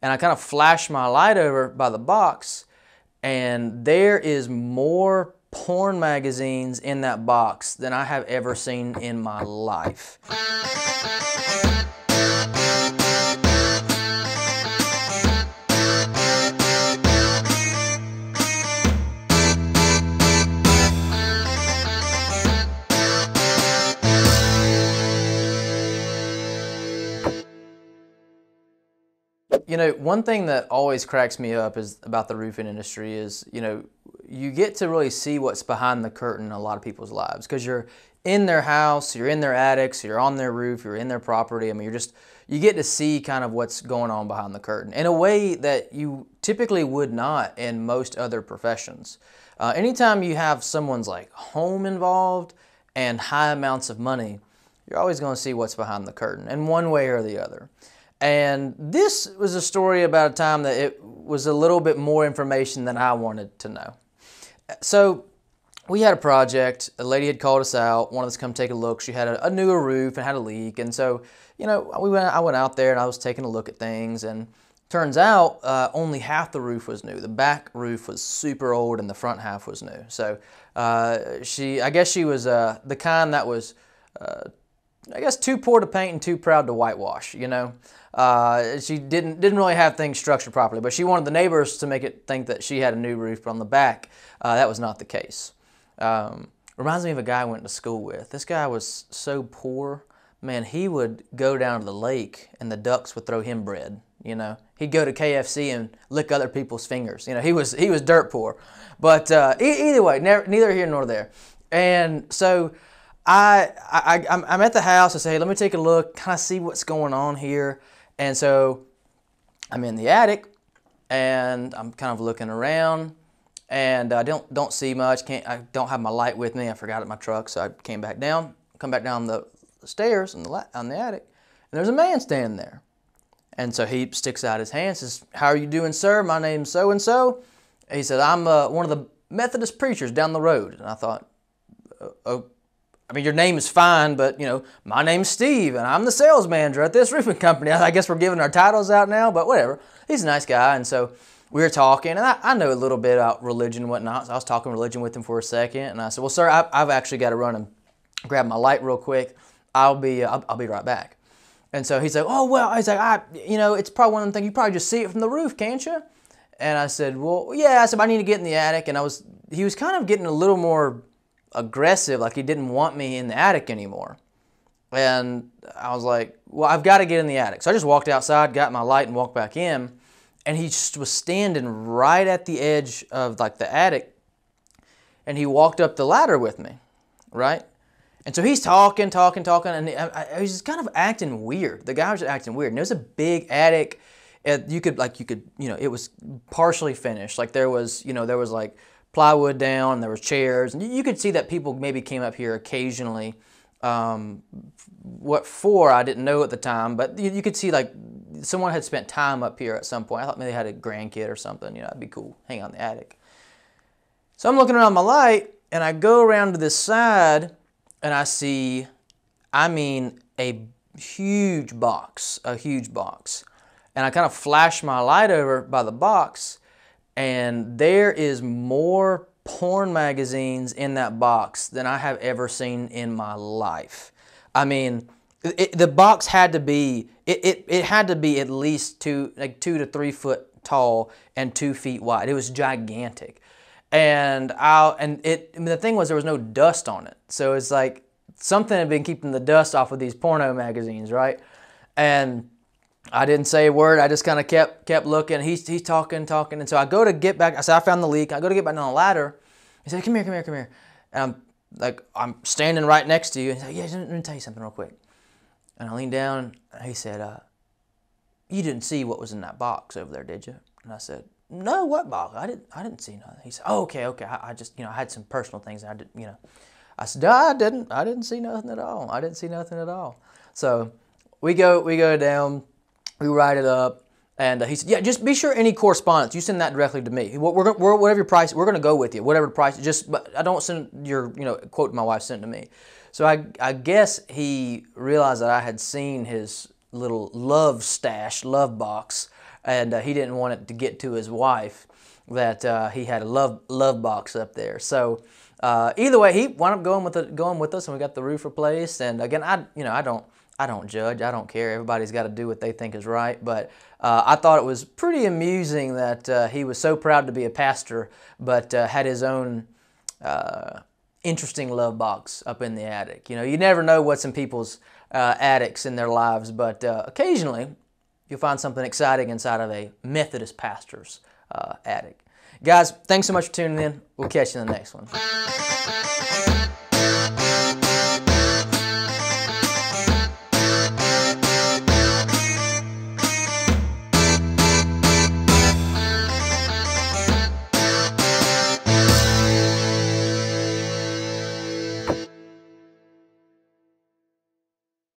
and I kind of flashed my light over by the box, and there is more porn magazines in that box than I have ever seen in my life. You know, one thing that always cracks me up is about the roofing industry is, you know, you get to really see what's behind the curtain in a lot of people's lives, because you're in their house, you're in their attics, you're on their roof, you're in their property. I mean, you get to see kind of what's going on behind the curtain in a way that you typically would not in most other professions. Anytime you have someone's like home involved and high amounts of money, you're always going to see what's behind the curtain in one way or the other. And this was a story about a time that it was a little bit more information than I wanted to know. So we had a project. A lady had called us out, wanted us to come take a look. She had a newer roof and had a leak. And so, you know, I went out there and I was taking a look at things. And turns out only half the roof was new. The back roof was super old and the front half was new. So I guess she was the kind that was, I guess, too poor to paint and too proud to whitewash, you know. She didn't really have things structured properly, but she wanted the neighbors to make it think that she had a new roof, but on the back, that was not the case. Reminds me of a guy I went to school with. This guy was so poor, man, he would go down to the lake and the ducks would throw him bread, you know. He'd go to KFC and lick other people's fingers. You know, he was dirt poor. But either way, neither here nor there. And so I'm at the house. I say, hey, let me take a look, kind of see what's going on here. And so I'm in the attic, and I'm kind of looking around, and I don't see much. I don't have my light with me. I forgot it in my truck, so I came back down. Come back down the stairs on the attic, and there's a man standing there. And so he sticks out his hand and says, "How are you doing, sir? My name's so-and-so." He said, "I'm one of the Methodist preachers down the road." And I thought, oh, I mean, your name is fine, but, you know, my name's Steve, and I'm the sales manager at this roofing company. I guess we're giving our titles out now, but whatever. He's a nice guy, and so we were talking, and I know a little bit about religion and whatnot, so I was talking religion with him for a second, and I said, "Well, sir, I've actually got to run and grab my light real quick. I'll be right back." And so he's like, "Oh, well," he's like, you know, it's probably one of them things, you probably just see it from the roof, can't you?" And I said, "Well, yeah." I said, "I need to get in the attic," and he was kind of getting a little more aggressive, like he didn't want me in the attic anymore. And I was like, "Well, I've got to get in the attic." So I just walked outside, got my light, and walked back in. And he just was standing right at the edge of like the attic, and he walked up the ladder with me, right? And so he's talking, and he was just kind of acting weird. The guy was just acting weird. And it was a big attic. You could, you know, it was partially finished. Like there was like plywood down, there was chairs, and you could see that people maybe came up here occasionally. What for, I didn't know at the time, but you could see like someone had spent time up here at some point. I thought maybe they had a grandkid or something, you know, that'd be cool, hang out in the attic. So I'm looking around my light, and I go around to this side, and I see, I mean, a huge box. And I kind of flash my light over by the box, and there is more porn magazines in that box than I have ever seen in my life. I mean, the box had to be, it had to be at least 2 to 3 foot tall and 2 feet wide. It was gigantic. And the thing was, there was no dust on it. So it's like something had been keeping the dust off of these porno magazines, right? And I didn't say a word. I just kind of kept looking. He's talking. And so I go to get back. I said, I found the leak. I go to get back down the ladder. He said, come here. And I'm standing right next to you. And he's like, yeah, let me tell you something real quick. And I leaned down, and he said, you didn't see what was in that box over there, did you? And I said, no, what box? I didn't see nothing. He said, oh, okay. I just, I had some personal things. I didn't, I said, no, I didn't see nothing at all. So we go down, we write it up, and he said, yeah, just be sure any correspondence, you send that directly to me. Whatever your price, we're going to go with you. Whatever the price, but I don't send your, quote to my wife, send it to me. So I guess he realized that I had seen his little love box, and he didn't want it to get to his wife that he had a love box up there. So either way, he wound up going with us, and we got the roof replaced. And again, I don't judge. I don't care. Everybody's got to do what they think is right. But I thought it was pretty amusing that he was so proud to be a pastor, but had his own interesting love box up in the attic. You know, you never know what's in people's attics in their lives, but occasionally you'll find something exciting inside of a Methodist pastor's attic. Guys, thanks so much for tuning in. We'll catch you in the next one.